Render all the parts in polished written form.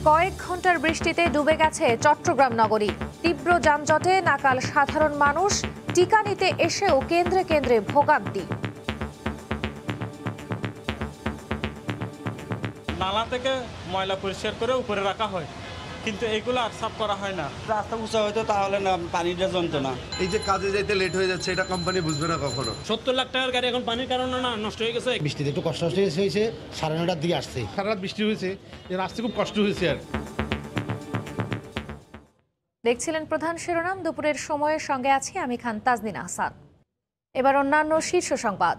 কয়েক ঘন্টার বৃষ্টিতে ডুবে গেছে চট্টগ্রাম নগরী। তীব্র যানজটে নাকাল সাধারণ মানুষ, টিকা নিতে এসেও কেন্দ্রে কেন্দ্রে ভোগান্তি। নালা থেকে ময়লা পরিষ্কার করে উপরে রাখা হয়, কিন্তু এগুলো আর সাফ করা হয় না। রাস্তা উঁচা হয়তো তাহলে না পানিটা জমতো না। এই যে কাজে যাইতে লেট হয়ে যাচ্ছে, এটা কোম্পানি বুঝবে না কখনো। 70 লাখ টাকার গাড়ি এখন পানির কারণে না নষ্ট হয়ে গেছে। বৃষ্টিতে একটু কষ্ট হয়েছে, 9:30টার দিকে আসছে। সারা রাত বৃষ্টি হয়েছে, রাস্তা খুব কষ্ট হয়েছে। আর দেখছিলেন প্রধান শিরোনাম, দুপুরের সময়ের সঙ্গে আছি আমি খান তাজনিন আহসান। এবার অন্যান্য শীর্ষ সংবাদ।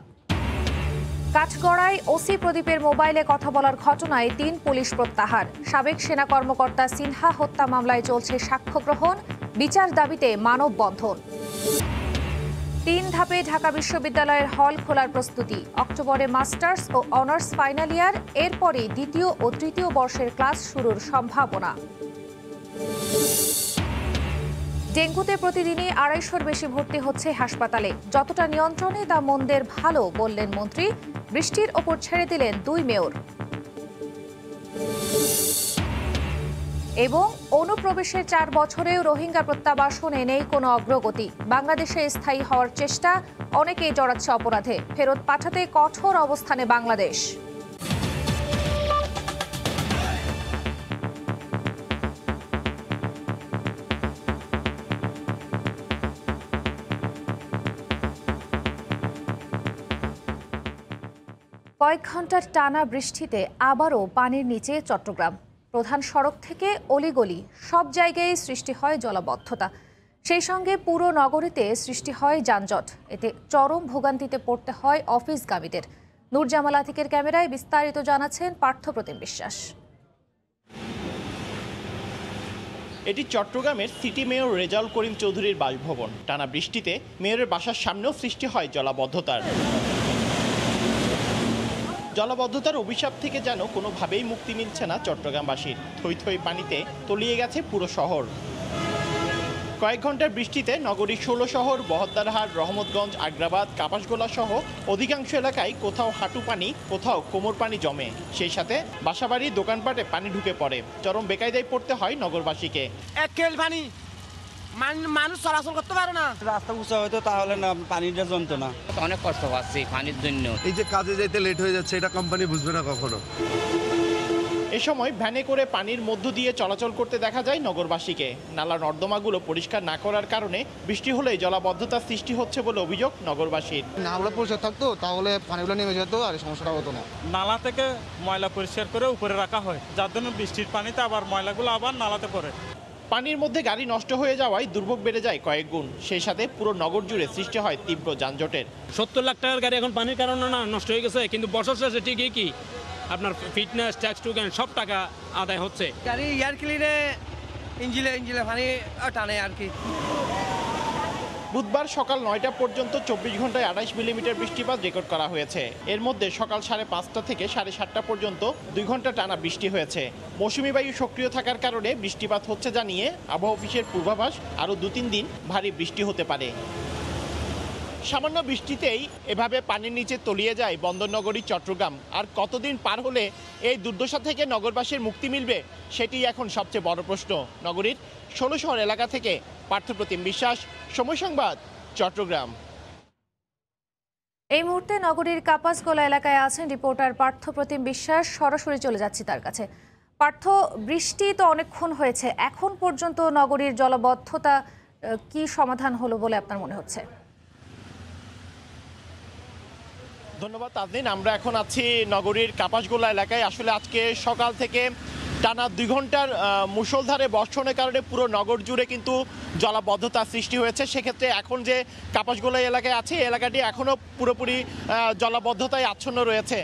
কাঠগড়ায় ওসি প্রদীপের মোবাইলে কথা বলার ঘটনায় 3 পুলিশ প্রত্যাহার। সাবেক সেনা কর্মকর্তা সিনহা হত্যা মামলায় চলছে সাক্ষ্য গ্রহণ, বিচার দাবিতে মানববন্ধন। 3 ধাপে ঢাকা বিশ্ববিদ্যালয়ের হল খোলার প্রস্তুতি। অক্টোবরে মাস্টার্স ও অনার্স ফাইনাল ইয়ার, এরপরই দ্বিতীয় ও তৃতীয় বর্ষের ক্লাস শুরুর সম্ভাবনা। ডেঙ্গুতে প্রতিদিনই 250-র বেশি ভর্তি হচ্ছে হাসপাতালে। যতটা নিয়ন্ত্রণে তা মন্দের ভালো বললেন মন্ত্রী। বৃষ্টির ওপর ছেড়ে দিলেন 2 মেয়র। এবং অনুপ্রবেশের 4 বছরেও রোহিঙ্গা প্রত্যাবাসনে নেই কোনো অগ্রগতি। বাংলাদেশে স্থায়ী হওয়ার চেষ্টা, অনেকেই জড়াচ্ছে অপরাধে। ফেরত পাঠাতে কঠোর অবস্থানে বাংলাদেশ। কয়েক ঘন্টার টানা বৃষ্টিতে আবারও পানির নিচে চট্টগ্রাম। প্রধান সড়ক থেকে অলিগলি সব জায়গায় সৃষ্টি হয় জলাবদ্ধতা। সেই সঙ্গে পুরো নগরীতে সৃষ্টি হয় যানজট। এতে চরম ভোগান্তিতে পড়তে হয় অফিসগামীদের। নূরজামাল আতিকের ক্যামেরায় বিস্তারিত জানাচ্ছেন পার্থপ্রতিম বিশ্বাস। এটি চট্টগ্রামের সিটি মেয়র রেজাউল করিম চৌধুরীর বাসভবন। টানা বৃষ্টিতে মেয়রের বাসার সামনেও সৃষ্টি হয় জলাবদ্ধতার। জলাবদ্ধতার অভিশাপ থেকে যেন কোনোভাবেই মুক্তি মিলছে না চট্টগ্রামবাসীর। থই থই পানিতে তলিয়ে গেছে পুরো শহর। কয়েক ঘন্টার বৃষ্টিতে নগরীর 16 শহর, বহদ্দারহাট, রহমতগঞ্জ, আগ্রাবাদ, কাপাসগোলা সহ অধিকাংশ এলাকায় কোথাও হাঁটু পানি, কোথাও কোমর পানি জমে। সেই সাথে বাসাবাড়ি, দোকানপাটে পানি ঢুকে পড়ে। চরম বেকায়দায় পড়তে হয় নগরবাসীকে। মানুষ চলাচল করতে পারে না। রাস্তা উঁচা হয়তো তাহলে না পানিটা জমতো না। অনেক কষ্ট পাচ্ছি পানির জন্য। এই যে কাজে যাইতে লেট হয়ে যাচ্ছে, এটা কোম্পানি বুঝবে না কখনো। এ সময় ভ্যানে করে পানির মধ্য দিয়ে চলাচল করতে দেখা যায় নগরবাসীকে। নালা নর্দমাগুলো পরিষ্কার না করার কারণে বৃষ্টি হলেই জলাবদ্ধতার সৃষ্টি হচ্ছে বলে অভিযোগ নগরবাসীর। নালা পরিষ্কার থাকতো তাহলে পানিগুলো নেমে যেত আর সমস্যাটা হতো না। নালা থেকে ময়লা পরিষ্কার করে উপরে রাখা হয়, যার জন্য বৃষ্টির পানিতে আবার ময়লাগুলো আবার নালাতে পড়ে। পানির মধ্যে গাড়ি নষ্ট হয়ে যাওয়ায় দুর্ভোগ বেড়ে যায় কয়েক গুণ। সেই সাথে পুরো নগর জুড়ে সৃষ্টি হয় তীব্র যানজটের। 70 লাখ টাকার গাড়ি এখন পানির কারণে না নষ্ট হয়ে গেছে, কিন্তু বছর শেষে ঠিকই কি আপনার ফিটনেস, ট্যাক্স টুকেন সব টাকা আদায় হচ্ছে। গাড়ি এয়ার ক্লিনে ইঞ্জিলে পানি টানে আর কি। বুধবার সকাল 9টা পর্যন্ত 24 ঘন্টায় 28 মিলিমিটার বৃষ্টিপাত রেকর্ড করা হয়েছে। এর মধ্যে সকাল 5:30 থেকে 7:30 পর্যন্ত 2 ঘন্টা টানা বৃষ্টি হয়েছে। মৌসুমী বায়ু সক্রিয় থাকার কারণে বৃষ্টিপাত হচ্ছে জানিয়ে আবহাওয়া অফিসের পূর্বাভাস আরও 2-3 দিন ভারী বৃষ্টি হতে পারে। সামান্য বৃষ্টিতেই এভাবে পানির নিচে তলিয়ে যায় বন্দরনগরী চট্টগ্রাম। আর কতদিন পার হলে এই দুর্দশা থেকে নগরবাসীর মুক্তি মিলবে, সেটি এখন সবচেয়ে বড় প্রশ্ন। নগরীর 16 শহর এলাকা থেকে পার্থপ্রতিম বিশ্বাস, সময় সংবাদ, চট্টগ্রাম। এই মুহূর্তে নগরীর কাপাসগোলা এলাকায় আছেন রিপোর্টার পার্থপ্রতিম বিশ্বাস। সরাসরি চলে যাচ্ছি তার কাছে। পার্থ, বৃষ্টি তো অনেকক্ষণ হয়েছে, এখন পর্যন্ত নগরীর জলাবদ্ধতা কি সমাধান হলো বলে আপনার মনে হচ্ছে? ধন্যবাদ তাজনীন। আমরা এখন আছি নগরীর কাপাসগোলা এলাকায়। আসলে আজকে সকাল থেকে টানা 2 ঘন্টার মুষলধারে বর্ষণের কারণে পুরো নগর জুড়ে কিন্তু জলাবদ্ধতার সৃষ্টি হয়েছে। সেক্ষেত্রে এখন যে কাপাসগোলা এলাকায় আছে, এই এলাকাটি এখনও পুরোপুরি জলাবদ্ধতায় আচ্ছন্ন রয়েছে।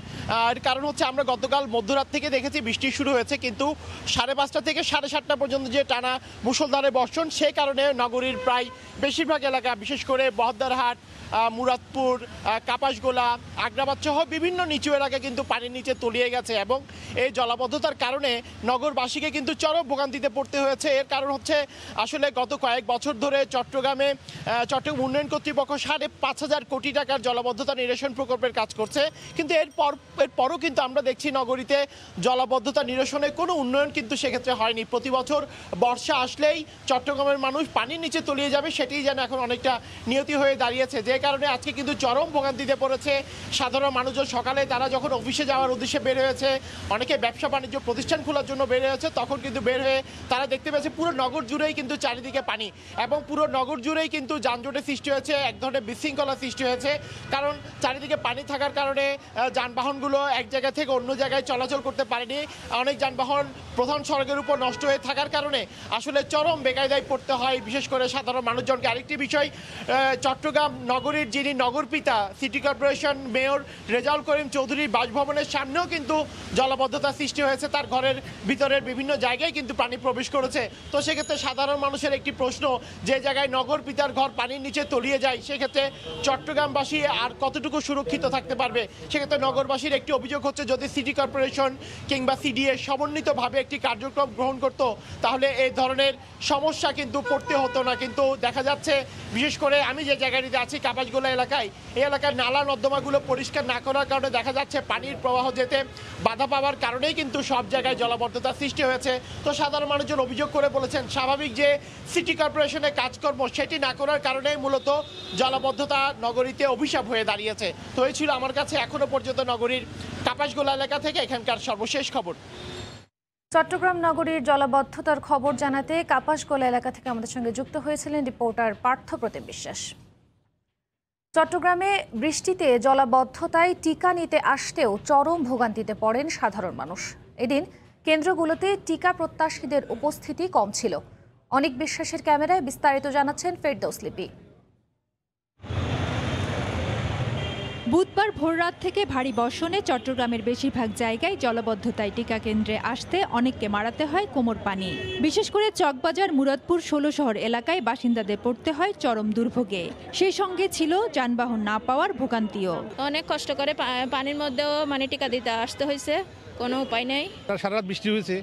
এর কারণ হচ্ছে আমরা গতকাল মধ্যরাত থেকে দেখেছি বৃষ্টি শুরু হয়েছে, কিন্তু 5:30 থেকে 7:30 পর্যন্ত যে টানা মুষলধারে বর্ষণ, সেই কারণে নগরীর প্রায় বেশিরভাগ এলাকা, বিশেষ করে বহদ্দারহাট, মুরাদপুর, কাপাসগোলা, আগ্রাবাদ সহ বিভিন্ন নিচু এলাকা কিন্তু পানির নিচে তলিয়ে গেছে। এবং এই জলাবদ্ধতার কারণে নগরবাসীকে কিন্তু চরম ভোগান্তিতে পড়তে হয়েছে। এর কারণ হচ্ছে আসলে গত কয়েক বছর ধরে চট্টগ্রাম উন্নয়ন কর্তৃপক্ষ 5,500 কোটি টাকার জলাবদ্ধতা নিরসন প্রকল্পের কাজ করছে, কিন্তু এরপরও কিন্তু আমরা দেখছি নগরীতে জলাবদ্ধতা নিরসনে কোনো উন্নয়ন কিন্তু সেক্ষেত্রে হয়নি। প্রতি বছর বর্ষা আসলেই চট্টগ্রামের মানুষ পানির নিচে তলিয়ে যাবে, সেটাই যেন এখন অনেকটা নিয়তি হয়ে দাঁড়িয়েছে, যে কারণে আজকে কিন্তু চরম ভোগান্তিতে পড়েছে সাধারণ মানুষজন। সকালে তারা যখন অফিসে যাওয়ার উদ্দেশ্যে বের হয়েছে, অনেকে ব্যবসা বাণিজ্য প্রতিষ্ঠান খোলার জন্য বের হয়েছে, তখন কিন্তু বের হয়ে তারা দেখতে পেয়েছে পুরো নগর জুড়েই কিন্তু চারিদিকে পানি, এবং পুরো নগর জুড়েই কিন্তু যানজটের সৃষ্টি হয়েছে, এক ধরনের বিশৃঙ্খলা সৃষ্টি হয়েছে। কারণ চারিদিকে পানি থাকার কারণে যানবাহনগুলো এক জায়গা থেকে অন্য জায়গায় চলাচল করতে পারেনি। অনেক যানবাহন প্রধান সড়কের উপর নষ্ট হয়ে থাকার কারণে আসলে চরম বেকায়দায় পড়তে হয় বিশেষ করে সাধারণ মানুষজনকে। আরেকটি বিষয়, চট্টগ্রাম নগরীর যিনি নগরপিতা city corporation mayor Rezaul Karim চৌধুরীর বাসভবনের সামনেও কিন্তু জলাবদ্ধতা সৃষ্টি হয়েছে, তার ঘরের ভিতরের বিভিন্ন জায়গায় কিন্তু পানি প্রবেশ করেছে। তো সেক্ষেত্রে সাধারণ মানুষের একটি প্রশ্ন, যে জায়গায় নগরপিতার ঘর পানির নিচে তলিয়ে যায়, সেক্ষেত্রে চট্টগ্রামবাসী আর কতটুকু সুরক্ষিত থাকতে পারবে? সেক্ষেত্রে নগরবাসীর একটি অভিযোগ হচ্ছে, যদি সিটি কর্পোরেশন কিংবা সিডিএ সমন্বিতভাবে একটি কার্যক্রম গ্রহণ করত, তাহলে এই ধরনের সমস্যা কিন্তু পড়তে হতো না। কিন্তু দেখা যাচ্ছে, বিশেষ করে আমি যে জায়গাটিতে আছি কাপাসগোলা এলাকায়, এই এলাকার নালা নর্দমাগুলো পরিষ্কার না করার কারণে দেখা যাচ্ছে পানির প্রবাহ যেতে বাধা পাওয়ার কারণেই কিন্তু সব জায়গায় জলাবদ্ধতা সৃষ্টি হয়েছে। তো সাধারণ মানুষজন অভিযোগ করে বলেছেন, স্বাভাবিক যে সিটি কর্পোরেশনের কাজকর্ম সেটি না করার কারণেই মূলত জলাবদ্ধতা নগরীতে অভিশাপ হয়ে দাঁড়িয়েছে। তো এই ছিল আমার কাছে এখনো পর্যন্ত নগরীর কাপাসগোলা এলাকা থেকে এখানকার সর্বশেষ খবর। চট্টগ্রাম নগরীর জলাবদ্ধতার খবর জানাতে কাপাসগোলা এলাকা থেকে আমাদের সঙ্গে যুক্ত হয়েছিলেন রিপোর্টার পার্থ প্রতিম বিশ্বাস। চট্টগ্রামে বৃষ্টিতে জলাবদ্ধতায় টিকা নিতে আসতেও চরম ভোগান্তিতে পড়েন সাধারণ মানুষ। এদিন কেন্দ্রগুলোতে টিকা প্রত্যাশীদের উপস্থিতি কম ছিল। অনেক বিশ্বাসের ক্যামেরায় বিস্তারিত জানাচ্ছেন ফেরদৌস লিপি। বুধবার ভোররাত থেকে ভারী বর্ষণে চট্টগ্রামের বেশিরভাগ জায়গায় জলাবদ্ধতায় টিকা কেন্দ্রে আসতে অনেককে মারাতে হয় কোমর পানি। বিশেষ করে চকবাজার, মুরাদপুর, 16 শহর এলাকায় বাসিন্দাদের পড়তে হয় চরম দুর্ভোগে। সেই সঙ্গে ছিল যানবাহন না পাওয়ার ভোগান্তিও। অনেক কষ্ট করে পানির মধ্যেও টিকা দিতে আসতে হয়েছে, কোনো উপায় নেই। সারা রাত বৃষ্টি হয়েছে,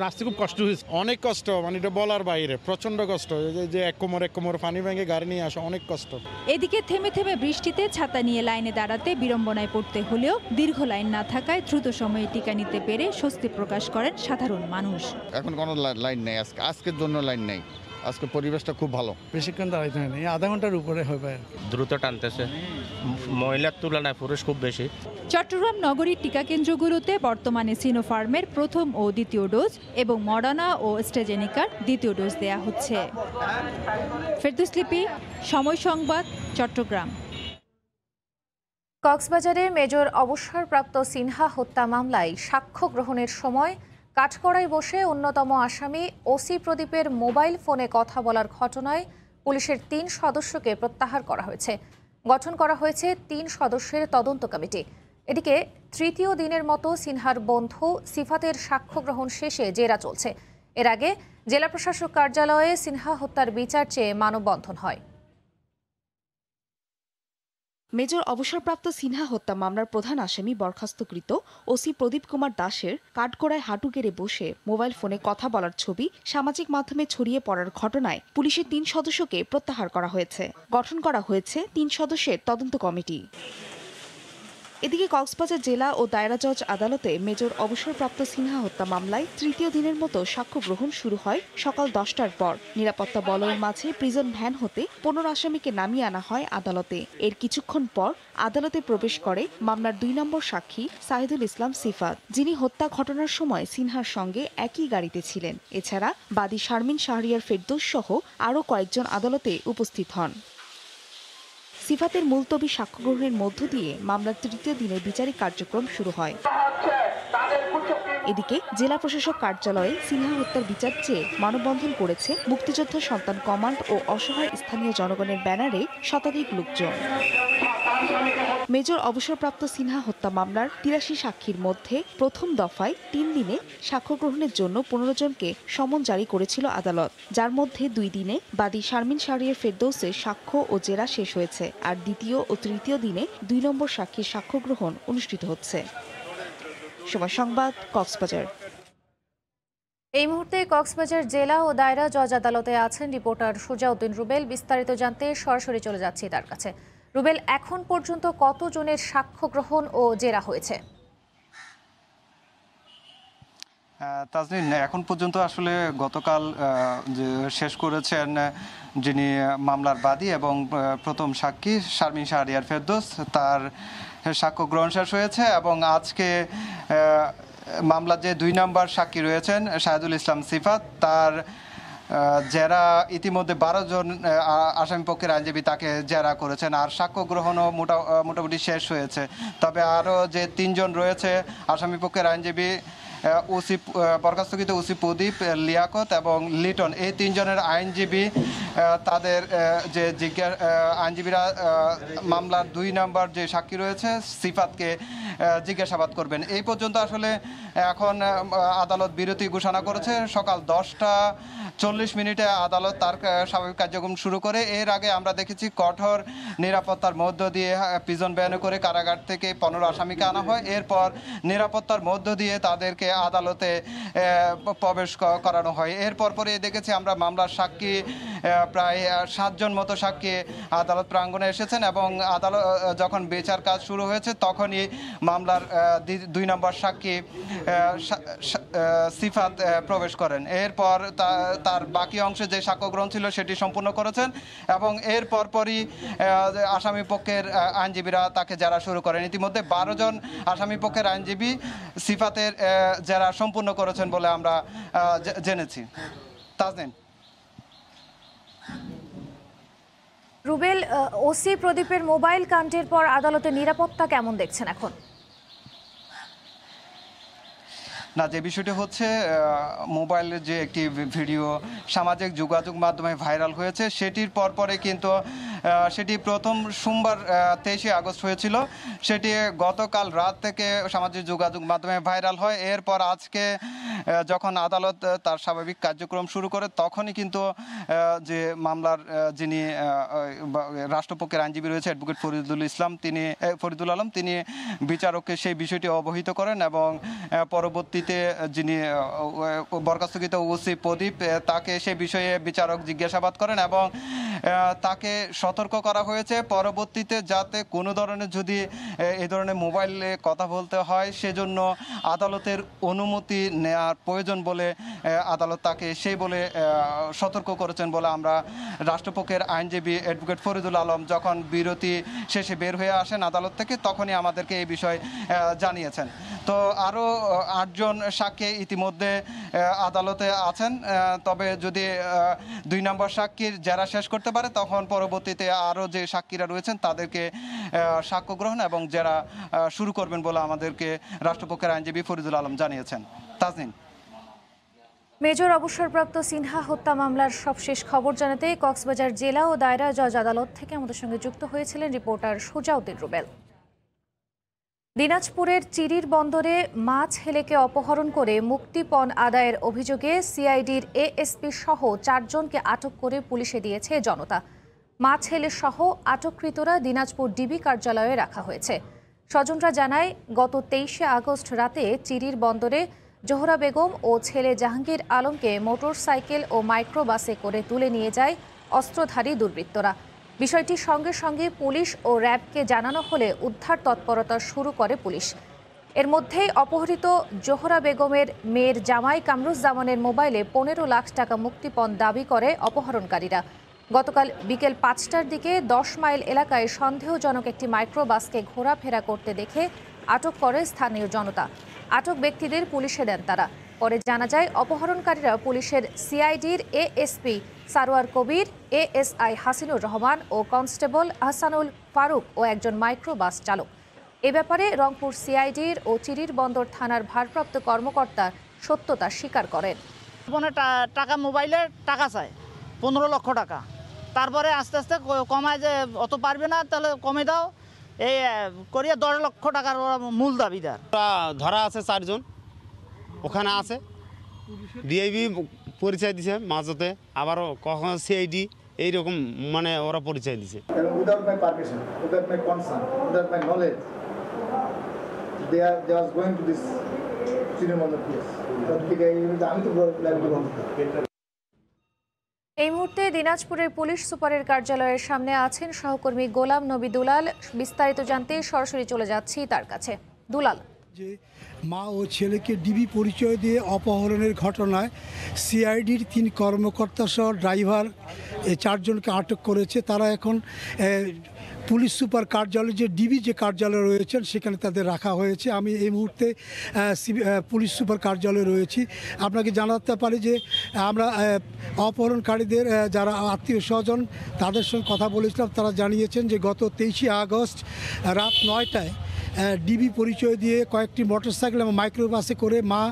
আসতে খুব কষ্ট হয়েছে, অনেক কষ্ট, এটা বলার বাইরে, প্রচন্ড কষ্ট। যে এক কোমর পানি ভেঙে গাড়ি নিয়ে আসা অনেক কষ্ট। এদিকে থেমে থেমে বৃষ্টিতে ছাতা নিয়ে লাইনে দাঁড়াতে বিড়ম্বনায় পড়তে হলেও দীর্ঘ লাইন না থাকায় দ্রুত সময়ে টিকা নিতে পেরে স্বস্তি প্রকাশ করেন সাধারণ মানুষ। এখন কোনো লাইন নেই, আজকের জন্য লাইন নেই। আজকে পরিবেশটা খুব ভালো, বেশিক্ষণ দাঁড়াইতে হয় না, আধা ঘন্টার উপরে হবে। দ্রুত টানতেছে, মহিলার তুলনায় পুরুষ খুব বেশি। চট্টগ্রাম নগরীর টিকা কেন্দ্রগুলোতে বর্তমানে সিনোফার্মের প্রথম ও দ্বিতীয় ডোজ এবং মডার্না ও অ্যাস্ট্রাজেনেকার দ্বিতীয় ডোজ দেয়া হচ্ছে। ফেরদৌস লিপি, সময় সংবাদ, চট্টগ্রাম। কক্সবাজারে মেজর অবসরপ্রাপ্ত সিনহা হত্যা মামলায় সাক্ষ্য গ্রহণের সময় কাঠগড়ায় বসে অন্যতম আসামি ওসি প্রদীপের মোবাইল ফোনে কথা বলার ঘটনায় পুলিশের 3 সদস্যকে প্রত্যাহার করা হয়েছে। গঠন করা হয়েছে 3 সদস্যের তদন্ত কমিটি। এদিকে তৃতীয় দিনের মতো সিনহার বন্ধু সিফাতের সাক্ষ্য গ্রহণ শেষে জেরা চলছে। এর আগে জেলা প্রশাসক কার্যালয়ে সিনহা হত্যার বিচার চেয়ে মানববন্ধন হয়। মেজর অবসরপ্রাপ্ত সিনহা হত্যা মামলার প্রধান আসামি বরখাস্তকৃত ওসি প্রদীপ কুমার দাসের কাঠগড়ায় হাঁটু গেড়ে বসে মোবাইল ফোনে কথা বলার ছবি সামাজিক মাধ্যমে ছড়িয়ে পড়ার ঘটনায় পুলিশের 3 সদস্যকে প্রত্যাহার করা হয়েছে। গঠন করা হয়েছে 3 সদস্যের তদন্ত কমিটি। এদিকে কক্সবাজার জেলা ও দায়রা জজ আদালতে মেজর অবসরপ্রাপ্ত সিনহা হত্যা মামলায় তৃতীয় দিনের মতো সাক্ষ্য গ্রহণ শুরু হয় সকাল 10টার পর। নিরাপত্তা বলয়ের মাঝে প্রিজন ভ্যান হতে 15 আসামিকে নামিয়ে আনা হয় আদালতে। এর কিছুক্ষণ পর আদালতে প্রবেশ করে মামলার 2 নম্বর সাক্ষী সাহিদুল ইসলাম সিফাত, যিনি হত্যা ঘটনার সময় সিনহার সঙ্গে একই গাড়িতে ছিলেন। এছাড়া বাদী শারমিন শাহরিয়ার ফেরদৌস সহ আরও কয়েকজন আদালতে উপস্থিত হন। সিফাতের মুলতবি সাক্ষ্য গ্রহণের মধ্য দিয়ে মামলার তৃতীয় দিনের বিচারিক কার্যক্রম শুরু হয়। এদিকে জেলা প্রশাসক কার্যালয়ে সিনহা হত্যার বিচার চেয়ে মানববন্ধন করেছে মুক্তিযোদ্ধা সন্তান কমান্ড ও অসহায় স্থানীয় জনগণের ব্যানারে শতাধিক লোকজন। মেজর অবসরপ্রাপ্ত সিনহা হত্যা মামলার 83 সাক্ষীর মধ্যে প্রথম দফায় 3 দিনে সাক্ষ্য গ্রহণের জন্য 15 জনকে সমন জারি করেছিল আদালত, যার মধ্যে 2 দিনে বাদী শারমিন শাহরিয়ার ফেরদৌসের সাক্ষ্য ও জেরা শেষ হয়েছে, আর দ্বিতীয় ও তৃতীয় দিনে 2 নম্বর সাক্ষীর সাক্ষ্য গ্রহণ অনুষ্ঠিত হচ্ছে। সময় সংবাদ, কক্সবাজার। এই মুহূর্তে কক্সবাজার জেলা ও দায়রা জজ আদালতে আছেন রিপোর্টার সুজাউদ্দিন রুবেল। বিস্তারিত জানতে সরাসরি চলে যাচ্ছি তার কাছে। রুবেল, এখন পর্যন্ত কতজনের সাক্ষ্য গ্রহণ ও জেরা হয়েছে? তাজনীন, এখন পর্যন্ত আসলে গতকাল যে শেষ করেছেন যিনি মামলার বাদী এবং প্রথম সাক্ষী শারমিন শাহরিয়ার ফেরদৌস, তার সাক্ষ্য গ্রহণ শেষ হয়েছে এবং আজকে মামলার যে 2 নম্বর সাক্ষী রয়েছেন শাহিদুল ইসলাম সিফাত, তার জেরা ইতিমধ্যে 12 জন আসামি পক্ষের আইনজীবী তাকে জেরা করেছেন, আর সাক্ষ্য গ্রহণও মোটামুটি শেষ হয়েছে। তবে আরও যে 3 জন রয়েছে আসামি পক্ষের আইনজীবী, ওসি বরখাস্তকৃত ওসি প্রদীপ, লিয়াকত এবং লিটন, এই 3 জনের আইনজীবী তাদের যে আইনজীবীরা মামলার 2 নম্বর যে সাক্ষী রয়েছে সিফাতকে জিজ্ঞাসাবাদ করবেন। এই পর্যন্ত আসলে এখন আদালত বিরতি ঘোষণা করেছে। সকাল 10:40 আদালত তার স্বাভাবিক কার্যক্রম শুরু করে। এর আগে আমরা দেখেছি কঠোর নিরাপত্তার মধ্য দিয়ে প্রিজন ভ্যানে করে কারাগার থেকে 15 আসামিকে আনা হয়। এরপর নিরাপত্তার মধ্য দিয়ে তাদেরকে আদালতে প্রবেশ করানো হয়। এরপর পরে দেখেছি আমরা মামলার সাক্ষী প্রায় 7 জন মতো সাক্ষী আদালত প্রাঙ্গণে এসেছেন এবং আদালত যখন বিচার কাজ শুরু হয়েছে তখনই মামলার 2 নম্বর সাক্ষী সিফাত প্রবেশ করেন। এরপর তার বাকি অংশে যে সাক্ষ্য গ্রহণ ছিল সেটি সম্পূর্ণ করেছেন এবং এর পরপরই আসামি পক্ষের আইনজীবীরা তাকে জেরা শুরু করেন। ইতিমধ্যে 12 জন আসামি পক্ষের আইনজীবী সিফাতের জেরা সম্পূর্ণ করেছেন বলে আমরা জেনেছি। তাজনীন। রুবেল, ওসি প্রদীপের মোবাইল কাণ্ডের পর আদালতের নিরাপত্তা কেমন দেখছেন এখন? না, যে বিষয়টি হচ্ছে মোবাইলের যে একটি ভিডিও সামাজিক যোগাযোগ মাধ্যমে ভাইরাল হয়েছে, সেটির পরপরে কিন্তু সেটি প্রথম সোমবার 23শে আগস্ট হয়েছিল। সেটি গতকাল রাত থেকে সামাজিক যোগাযোগ মাধ্যমে ভাইরাল হয়। এরপর আজকে যখন আদালত তার স্বাভাবিক কার্যক্রম শুরু করে তখনই কিন্তু যে মামলার যিনি রাষ্ট্রপক্ষের আইনজীবী রয়েছে অ্যাডভোকেট ফরিদুল আলম, তিনি বিচারককে সেই বিষয়টি অবহিত করেন এবং পরবর্তীতে যিনি বরখাস্তকৃত ওসি প্রদীপ, তাকে সে বিষয়ে বিচারক জিজ্ঞাসাবাদ করেন এবং তাকে সতর্ক করা হয়েছে পরবর্তীতে যাতে কোনো ধরনের যদি এই ধরনের মোবাইলে কথা বলতে হয় সেজন্য আদালতের অনুমতি নেওয়ার প্রয়োজন বলে আদালত তাকে সেই বলে সতর্ক করেছেন বলে আমরা রাষ্ট্রপক্ষের আইনজীবী অ্যাডভোকেট ফরিদুল আলম যখন বিরতি শেষে বের হয়ে আসেন আদালত থেকে তখনই আমাদেরকে এই বিষয় জানিয়েছেন। তো আরও 8 জন সাক্ষী ইতিমধ্যে আদালতে আছেন। তবে যদি 2 নম্বর সাক্ষীর জেরা শেষ করতে পারে তখন পরবর্তীতে আরও যে সাক্ষীরা রয়েছেন তাদেরকে সাক্ষ্য গ্রহণ এবং জেরা শুরু করবেন বলে আমাদেরকে রাষ্ট্রপক্ষের আইনজীবী ফরিদুল আলম জানিয়েছেন। তাজনীন। মেজর অবসরপ্রাপ্ত সিনহা হত্যা মামলার সবশেষ খবর জানাতে কক্সবাজার জেলা ও দায়রা জজ আদালত থেকে আমাদের সঙ্গে যুক্ত হয়েছিলেন রিপোর্টার সুজাউদ্দিন রুবেল। দিনাজপুরের চিরির বন্দরে মাছ হেলেকে অপহরণ করে মুক্তিপণ আদায়ের অভিযোগে সিআইডির এএসপি সহ 4 জনকে আটক করে পুলিশে দিয়েছে জনতা। মাছ হেলে সহ আটককৃতরা দিনাজপুর ডিবি কার্যালয়ে রাখা হয়েছে। স্বজনরা জানায় গত 23শে আগস্ট রাতে চিরির বন্দরে জোহরা বেগম ও ছেলে জাহাঙ্গীর আলমকে মোটরসাইকেল ও মাইক্রোবাসে করে তুলে নিয়ে যায় অস্ত্রধারী দুর্বৃত্তরা। বিষয়টি সঙ্গে সঙ্গে পুলিশ ও র্যাবকে জানানো হলে উদ্ধার তৎপরতা শুরু করে পুলিশ। এর মধ্যেই অপহৃত জোহরা বেগমের মেয়ের জামাই কামরুজ্জামানের মোবাইলে 15 লাখ টাকা মুক্তিপণ দাবি করে অপহরণকারীরা। গতকাল বিকেল 5টার দিকে 10 মাইল এলাকায় সন্দেহজনক একটি মাইক্রোবাসকে ঘোরাফেরা করতে দেখে আটক করে স্থানীয় জনতা। আটক ব্যক্তিদের পুলিশে দেন তারা। পরে জানা যায় অপহরণকারীরা পুলিশের সিআইডির এএসপি সারোয়ার কবির, এএসআই হাসিনুর রহমান ও কনস্টেবল আহসানুল ফারুক ও একজন মাইক্রোবাস চালক। এ ব্যাপারে রংপুর সিআইডির ও চিরির বন্দর থানার ভারপ্রাপ্ত কর্মকর্তা সত্যতা স্বীকার করেন। টাকা মোবাইলে টাকা চায় 15 লক্ষ টাকা, তারপরে আস্তে আস্তে কমায় যে অত পারবে না তাহলে কমে দাও, এই করিয়া 10 লক্ষ টাকার মূল দাবিদার। ধরা আছে 4 জন ওখানে আছে, ডিআইবি পরিচয় দিছে মাঝতে, আবারও কখনো সিআইডি এইরকম মানে ওরা পরিচয় দিছে। Without my permission, without my consent, without my knowledge, they was going to this Chiribandor place. আমি তো লাইব্রেরি বন্ধ করি। এই মুহূর্তে দিনাজপুরের পুলিশ সুপারের কার্যালয়ের সামনে আছেন সহকর্মী গোলাম নবী দুলাল। বিস্তারিত জানতে সরাসরি চলে যাচ্ছি তার কাছে। দুলাল, যে মা ও ছেলেকে ডিবি পরিচয় দিয়ে অপহরণের ঘটনায় সিআইডির 3 কর্মকর্তা সহ ড্রাইভার 4 জনকে আটক করেছে। তারা এখন পুলিশ সুপার কার্যালয় যে ডিবি যে কার্যালয় রয়েছেন সেখানে তাদের রাখা হয়েছে। আমি এই মুহূর্তে পুলিশ সুপার কার্যালয়ে রয়েছি। আপনাকে জানাতে পারি যে আমরা অপহরণকারীদের যারা আত্মীয় স্বজন তাদের সঙ্গে কথা বলেছিলাম। তারা জানিয়েছেন যে গত 23শে আগস্ট রাত 9টায় ডিবি পরিচয় দিয়ে কয়েকটি মোটরসাইকেল এবং মাইক্রোবাসে করে মা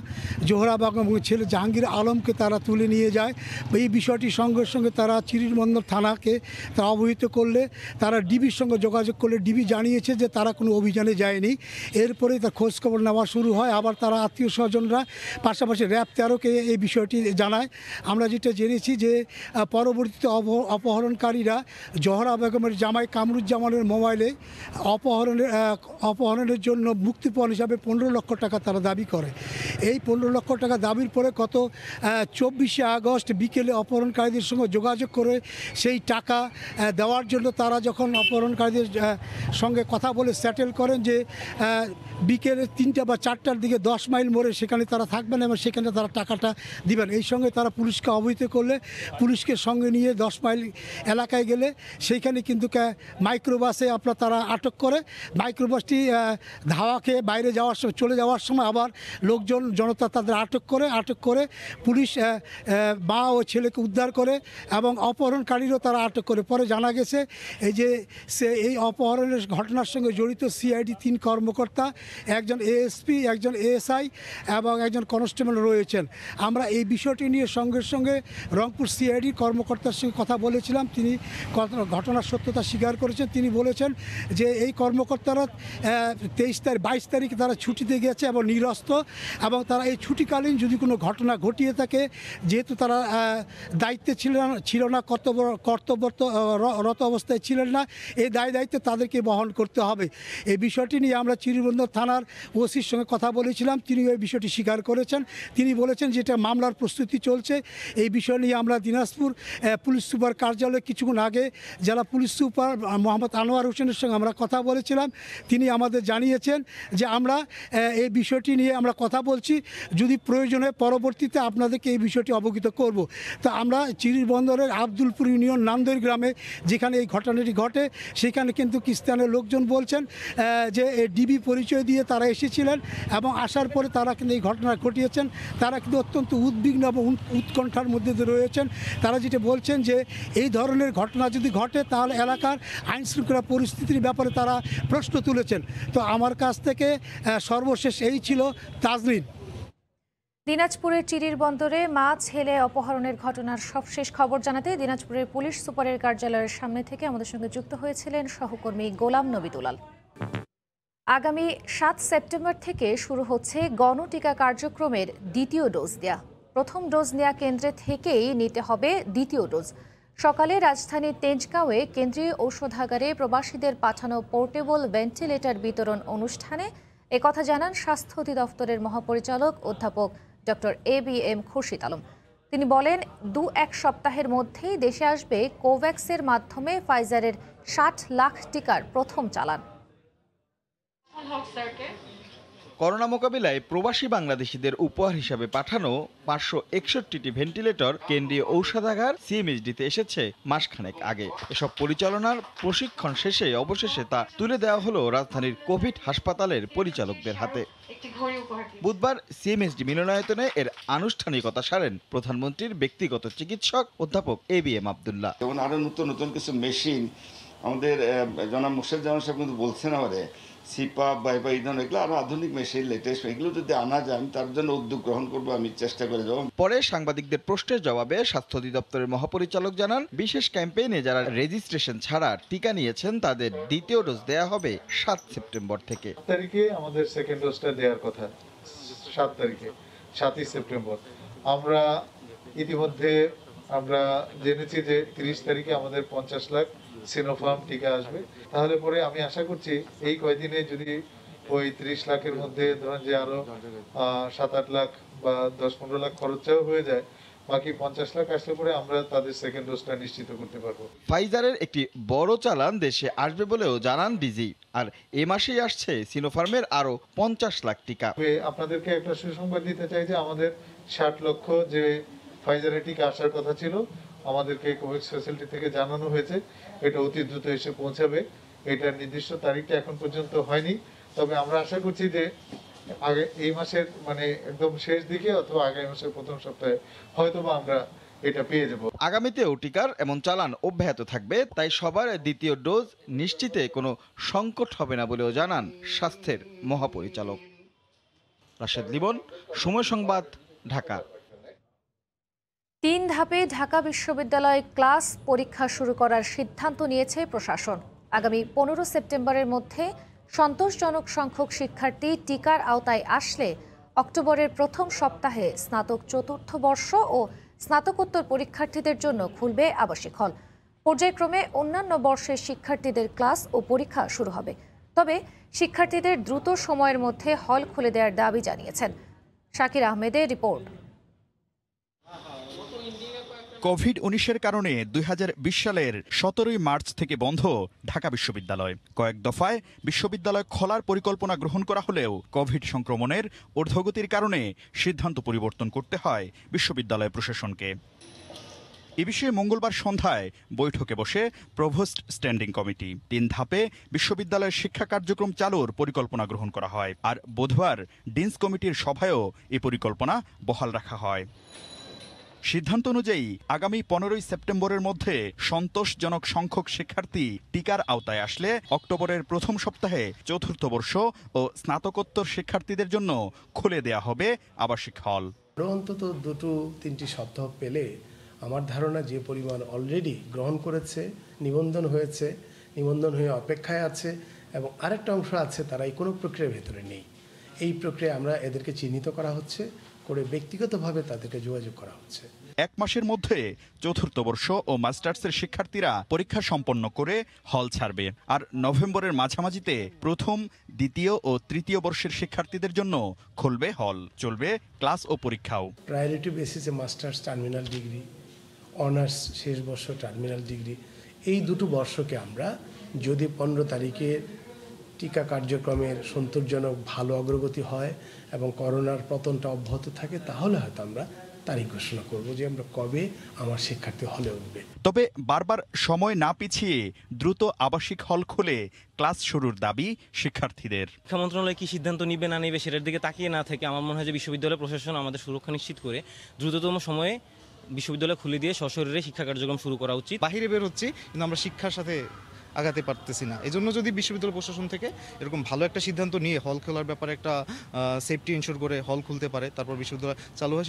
জোহরা বেগম এবং ছেলে জাহাঙ্গীর আলমকে তারা তুলে নিয়ে যায়। এই বিষয়টি সঙ্গে সঙ্গে তারা চিরিরবন্দর থানাকে তারা অবহিত করলে তারা ডিবির সঙ্গে যোগাযোগ করলে ডিবি জানিয়েছে যে তারা কোনো অভিযানে যায়নি। এরপরে তার খোঁজখবর নেওয়া শুরু হয়। আবার তারা আত্মীয় স্বজনরা পাশাপাশি র্যাব 13কে এই বিষয়টি জানায়। আমরা যেটা জেনেছি যে পরবর্তীতে অপহরণকারীরা জোহরা বেগমের জামাই কামরুজ্জামানের মোবাইলে অপহরণের জন্য মুক্তিপণ হিসাবে 15 লক্ষ টাকা তারা দাবি করে। এই 15 লক্ষ টাকা দাবির পরে গত 24শে আগস্ট বিকেলে অপহরণকারীদের সঙ্গে যোগাযোগ করে সেই টাকা দেওয়ার জন্য তারা যখন অপহরণকারীদের সঙ্গে কথা বলে সেটেল করেন যে বিকেলে 3টা বা 4টার দিকে 10 মাইল মোড়ে সেখানে তারা থাকবেন এবং সেখানে তারা টাকাটা দিবেন। এই সঙ্গে তারা পুলিশকে অবহিত করলে পুলিশকে সঙ্গে নিয়ে 10 মাইল এলাকায় গেলে সেইখানে কিন্তু মাইক্রোবাসে তারা আটক করে। মাইক্রোবাসটি ধাওয়া খেয়ে বাইরে চলে যাওয়ার সময় আবার জনতা তাদের আটক করে পুলিশ মা ও ছেলেকে উদ্ধার করে এবং অপহরণকারীরও তারা আটক করে। পরে জানা গেছে এই অপহরণের ঘটনার সঙ্গে জড়িত সিআইডি 3 কর্মকর্তা, একজন এএসপি, একজন এএসআই এবং একজন কনস্টেবল রয়েছেন। আমরা এই বিষয়টি নিয়ে সঙ্গে সঙ্গে রংপুর সিআইডি কর্মকর্তার সঙ্গে কথা বলেছিলাম। তিনি ঘটনার সত্যতা স্বীকার করেছেন। তিনি বলেছেন যে এই কর্মকর্তারা 22 তারিখে তারা ছুটিতে গেছে এবং নিরস্ত্র এবং তারা এই ছুটিকালীন যদি কোনো ঘটনা ঘটিয়ে থাকে, যেহেতু তারা দায়িত্বে ছিল না, কর্তব্যরত অবস্থায় ছিলেন না, এই দায়িত্ব তাদেরকে বহন করতে হবে। এই বিষয়টি নিয়ে আমরা চিরিবন্দর থানার ওসির সঙ্গে কথা বলেছিলাম। তিনি এই বিষয়টি স্বীকার করেছেন। তিনি বলেছেন যে এটা মামলার প্রস্তুতি চলছে। এই বিষয় নিয়ে আমরা দিনাজপুর পুলিশ সুপার কার্যালয়ে কিছুক্ষণ আগে জেলা পুলিশ সুপার মোহাম্মদ আনোয়ার হোসেনের সঙ্গে আমরা কথা বলেছিলাম। তিনি আমাদের জানিয়েছেন যে আমরা এই বিষয়টি নিয়ে আমরা কথা বলছি, যদি প্রয়োজন হয় পরবর্তীতে আপনাদেরকে এই বিষয়টি অবগত করব। তো আমরা চিরিরবন্দরের আব্দুলপুর ইউনিয়ন নান্দর গ্রামে যেখানে এই ঘটনাটি ঘটে সেখানে কিন্তু স্থানীয় লোকজন বলছেন যে ডিবি পরিচয় দিয়ে তারা এসেছিলেন এবং আসার পরে তারা কিন্তু এই ঘটনা ঘটিয়েছেন। তারা কিন্তু অত্যন্ত উদ্বিগ্ন এবং উৎকণ্ঠার মধ্যে রয়েছেন। তারা যেটা বলছেন যে এই ধরনের ঘটনা যদি ঘটে তাহলে এলাকার আইনশৃঙ্খলা পরিস্থিতির ব্যাপারে তারা প্রশ্ন তুলেছেন। তো আমার কাছ থেকে সর্বশেষ এই ছিল। তাজরিন। দিনাজপুরের চিরিরবন্দরে মা ছেলে অপহরণের ঘটনার সবশেষ খবর জানাতে দিনাজপুরের পুলিশ সুপারের কার্যালয়ের সামনে থেকে আমাদের সঙ্গে যুক্ত হয়েছিলেন সহকর্মী গোলাম নবী দুলাল। আগামী 7 সেপ্টেম্বর থেকে শুরু হচ্ছে গণটিকা কার্যক্রমের দ্বিতীয় ডোজ দেয়া। প্রথম ডোজ নেওয়া কেন্দ্রে থেকেই নিতে হবে দ্বিতীয় ডোজ। সকালে রাজধানীর তেজগাঁওয়ে কেন্দ্রীয় ঔষধাগারে প্রবাসীদের পাঠানো পোর্টেবল ভেন্টিলেটর বিতরণ অনুষ্ঠানে একথা জানান স্বাস্থ্য অধিদপ্তরের মহাপরিচালক অধ্যাপক ডক্টর ABM খুরশিদ আলম। তিনি বলেন 2-1 সপ্তাহের মধ্যেই দেশে আসবে কোভ্যাক্সের মাধ্যমে ফাইজারের 60 লাখ টিকার প্রথম চালান। করোনা মোকাবিলায় প্রবাসী বাংলাদেশিদের উপহার হিসাবে পাঠানো 561টি ভেন্টিলেটর কেন্দ্রীয় ঔষধাগার CMHDতে এসেছে মাসখানেক আগে। এসব পরিচালনার প্রশিক্ষণ শেষে অবশেষে তা তুলে দেওয়া হলো রাজধানীর কোভিড হাসপাতালের পরিচালকদের হাতে। বুধবার CMHD মিলনায়তনে এর আনুষ্ঠানিকতা সারেন প্রধানমন্ত্রীর ব্যক্তিগত চিকিৎসক অধ্যাপক ABM আব্দুল্লাহ। যেমন আরো নতুন কিছু মেশিন আমাদের জনাব মোর্শেদ জামান সাহেব কিন্তু বলছেন আমাদের সিপাপ বাইপা এই ধরনের এগুলো আরো আধুনিক মেশিন লেটেস্ট এগুলো যদি আনা যায় তার জন্য উদ্যোগ গ্রহণ করবো, আমি চেষ্টা করে যাব। পরে সাংবাদিকদের প্রশ্নের জবাবে স্বাস্থ্য অধিদপ্তরের মহাপরিচালক জানান বিশেষ ক্যাম্পেইনে যারা রেজিস্ট্রেশন ছাড়া টিকা নিয়েছেন তাদের দ্বিতীয় ডোজ দেয়া হবে 7 সেপ্টেম্বর থেকে। তারিখে আমাদের সেকেন্ড ডোজটা দেওয়ার কথা, 7 তারিখে 7ই সেপ্টেম্বর। আমরা ইতিমধ্যে আমরা জেনেছি যে 30 তারিখে আমাদের 50 লাখ সিনোফার্ম টিকা আসবে। তাহলে পরে আমি আশা করছি এই কয়দিনে যদি ওই 30 লাখের মধ্যে ধরেন যে আরো 7-8 লাখ বা 10-15 লাখ খরচাও হয়ে যায়, বাকি 50 লাখ আসলে পরে আমরা তাদের সেকেন্ড ডোজটা নিশ্চিত করতে পারবো। ফাইজারের একটি বড় চালান দেশে আসবে বলেও জানান ডিজি। আর এ মাসেই আসছে সিনোফার্মের আরও 50 লাখ টিকা। আপনাদেরকে একটা সুসংবাদ দিতে চাই যে আমাদের 60 লক্ষ যে ফাইজারের টিকা আসার কথা ছিল, আমাদেরকে কোভিড ফ্যাসিলিটি থেকে জানানো হয়েছে এটা অতি দ্রুত এসে পৌঁছাবে। এটার নির্দিষ্ট তারিখটা এখন পর্যন্ত হয়নি, তবে আমরা আশা করছি যে আগে এই মাসের মানে একদম শেষ দিকে অথবা আগামী মাসের প্রথম সপ্তাহে হয়তোবা আমরা এটা পেয়ে যাব। আগামীতেও টিকার এমন চালান অব্যাহত থাকবে, তাই সবার দ্বিতীয় ডোজ নিশ্চিতে কোনো সংকট হবে না বলেও জানান স্বাস্থ্যের মহাপরিচালক। রাশেদ লিবন, সময় সংবাদ, ঢাকা। 3 ধাপে ঢাকা বিশ্ববিদ্যালয় ক্লাস পরীক্ষা শুরু করার সিদ্ধান্ত নিয়েছে প্রশাসন। আগামী 15 সেপ্টেম্বরের মধ্যে সন্তোষজনক সংখ্যক শিক্ষার্থী টিকার আওতায় আসলে অক্টোবরের প্রথম সপ্তাহে স্নাতক চতুর্থ বর্ষ ও স্নাতকোত্তর পরীক্ষার্থীদের জন্য খুলবে আবাসিক হল। পর্যায়ক্রমে অন্যান্য বর্ষের শিক্ষার্থীদের ক্লাস ও পরীক্ষা শুরু হবে। তবে শিক্ষার্থীদের দ্রুত সময়ের মধ্যে হল খুলে দেওয়ার দাবি জানিয়েছেন। শাকির আহমেদের রিপোর্ট। কোভিড-19-এর কারণে 2020 সালের 17 মার্চ থেকে বন্ধ ঢাকা বিশ্ববিদ্যালয়। কয়েক দফায় বিশ্ববিদ্যালয় খোলার পরিকল্পনা গ্রহণ করা হলেও কোভিড সংক্রমণের ঊর্ধ্বগতির কারণে সিদ্ধান্ত পরিবর্তন করতে হয় বিশ্ববিদ্যালয় প্রশাসনকে। এ বিষয়ে মঙ্গলবার সন্ধ্যায় বৈঠকে বসে প্রভোস্ট স্ট্যান্ডিং কমিটি। 3 ধাপে বিশ্ববিদ্যালয়ের শিক্ষা কার্যক্রম চালুর পরিকল্পনা গ্রহণ করা হয়। আর বুধবার ডিনস কমিটির সভায়ও এ পরিকল্পনা বহাল রাখা হয়। সিদ্ধান্ত অনুযায়ী আগামী 15 সেপ্টেম্বরের মধ্যে সন্তোষজনক সংখ্যক শিক্ষার্থী টিকার আওতায় আসলে অক্টোবরের প্রথম সপ্তাহে চতুর্থ বর্ষ ও স্নাতকোত্তর শিক্ষার্থীদের জন্য খুলে দেয়া হবে আবাসিক হল। অন্তত 2-3টি সপ্তাহ পেলে আমার ধারণা যে পরিমাণ অলরেডি গ্রহণ করেছে, নিবন্ধন হয়েছে, নিবন্ধন হয়ে অপেক্ষায় আছে এবং আরেকটা অংশ আছে তারা এই কোনো প্রক্রিয়ার ভেতরে নেই। এই প্রক্রিয়া আমরা এদেরকে চিহ্নিত করা হচ্ছে, করে ব্যক্তিগতভাবে তাদেরকে যোগাযোগ করা হচ্ছে। 1 মাসের মধ্যে চতুর্থ বর্ষ ও মাস্টার্সের শিক্ষার্থীরা পরীক্ষা সম্পন্ন করে হল ছাড়বে। আর নভেম্বরের মাঝামাঝিতে প্রথম, দ্বিতীয় ও তৃতীয় বর্ষের শিক্ষার্থীদের জন্য খুলবে হল। চলবে ক্লাস ও পরীক্ষাও। প্রায়োরিটি বেসিসে মাস্টার্স টার্মিনাল ডিগ্রি, অনার্স শেষ বর্ষ টার্মিনাল ডিগ্রি, এই দুটো বর্ষকে আমরা যদি 15 তারিখে টিকা কার্যক্রমের সন্তোষজনক ভালো অগ্রগতি হয় এবং করোনার পতনটা অব্যাহত থাকে, তাহলে হয়তো আমরা তারিখ ঘোষণা করব যে আমরা কবে আমার শিক্ষার্থী হলে উঠবে। তবে বারবার সময় না পিছিয়ে দ্রুত আবাসিক হল খুলে ক্লাস শুরুর দাবি শিক্ষার্থীদের। শিক্ষা মন্ত্রণালয় কি সিদ্ধান্ত নিবে না নেবে সেটার দিকে তাকিয়ে না থেকে আমার মনে হয় যে বিশ্ববিদ্যালয় প্রশাসন আমাদের সুরক্ষা নিশ্চিত করে দ্রুততম সময়ে বিশ্ববিদ্যালয় খুলে দিয়ে সশরীরে শিক্ষা কার্যক্রম শুরু করা উচিত। বাহিরে বের হচ্ছে কিন্তু আমরা শিক্ষার সাথে আগাতে পারতেছি না। এজন্য যদি বিশ্ববিদ্যালয় প্রশাসন থেকে এরকম ভালো একটা সিদ্ধান্ত নিয়ে হল খোলার ব্যাপারে একটা সেফটি ইনশিওর করে হল খুলতে পারে, তারপর বিশ্ববিদ্যালয় চালু হয়,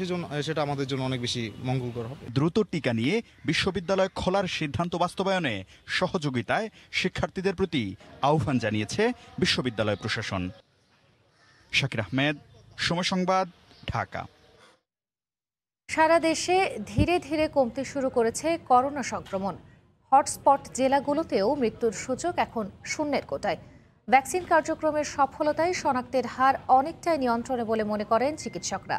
সেটা আমাদের জন্য অনেক বেশি মঙ্গলকর হবে। দ্রুত টিকা নিয়ে বিশ্ববিদ্যালয় খোলার সিদ্ধান্ত বাস্তবায়নে সহযোগিতায় শিক্ষার্থীদের প্রতি আহ্বান জানিয়েছে বিশ্ববিদ্যালয় প্রশাসন। শাকির আহমেদ, সময় সংবাদ, ঢাকা। সারা দেশে ধীরে ধীরে কমতে শুরু করেছে করোনা সংক্রমণ। হটস্পট জেলাগুলোতেও মৃত্যুর সূচক এখন শূন্যের কোটায়। ভ্যাকসিন কার্যক্রমের সফলতায় শনাক্তের হার অনেকটাই নিয়ন্ত্রণে বলে মনে করেন চিকিৎসকরা।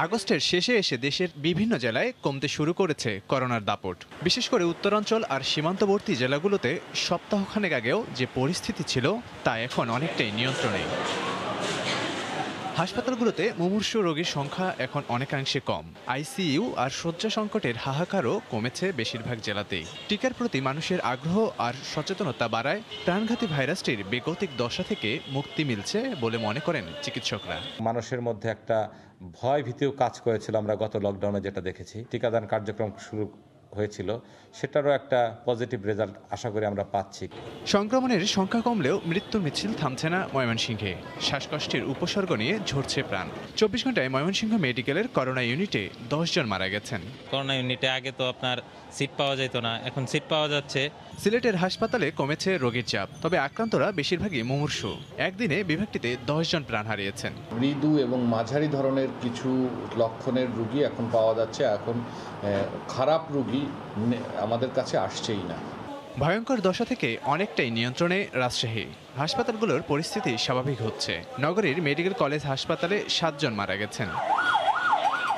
আগস্টের শেষে এসে দেশের বিভিন্ন জেলায় কমতে শুরু করেছে করোনার দাপট। বিশেষ করে উত্তরাঞ্চল আর সীমান্তবর্তী জেলাগুলোতে সপ্তাহখানেক আগেও যে পরিস্থিতি ছিল তা এখন অনেকটাই নিয়ন্ত্রণে। হাসপাতালগুলোতে মুমূর্ষু রোগীর সংখ্যা এখন অনেকাংশে কম। আইসিইউ আর শয্যা সংকটের হাহাকারও কমেছে বেশিরভাগ জেলাতেই। টিকার প্রতি মানুষের আগ্রহ আর সচেতনতা বাড়ায় প্রাণঘাতী ভাইরাসটির বেগতিক দশা থেকে মুক্তি মিলছে বলে মনে করেন চিকিৎসকরা। মানুষের মধ্যে একটা ভয় ভীতিও কাজ করেছিল, আমরা গত লকডাউনে যেটা দেখেছি। টিকাদান কার্যক্রম শুরু হয়েছিল, সেটারও একটা পজিটিভ রেজাল্ট আশা করি আমরা পাচ্ছি। সংক্রমণের সংখ্যা কমলেও মৃত্যুর মিছিল থামছে না ময়মনসিংহে। শ্বাসকষ্টের উপসর্গ নিয়ে ঝরছে প্রাণ। 24 ঘন্টায় ময়মনসিংহ মেডিকেলের করোনা ইউনিটে 10 জন মারা গেছেন। করোনা ইউনিটে আগে তো আপনার সিট পাওয়া যেত না, এখন সিট পাওয়া যাচ্ছে। সিলেটের হাসপাতালে কমেছে রোগীর চাপ, তবে আক্রান্তরা বেশিরভাগই মুমূর্ষু। একদিনে বিভাগটিতে 10 জন প্রাণ হারিয়েছেন। মৃদু এবং মাঝারি ধরনের কিছু লক্ষণের রোগী এখন পাওয়া যাচ্ছে। এখন খারাপ রোগী আমাদের কাছে আসছেই না। ভয়ঙ্কর দশা থেকে অনেকটাই নিয়ন্ত্রণে রাজশাহী। হাসপাতালগুলোর পরিস্থিতি স্বাভাবিক হচ্ছে। নগরীর মেডিকেল কলেজ হাসপাতালে 7 জন মারা গেছেন।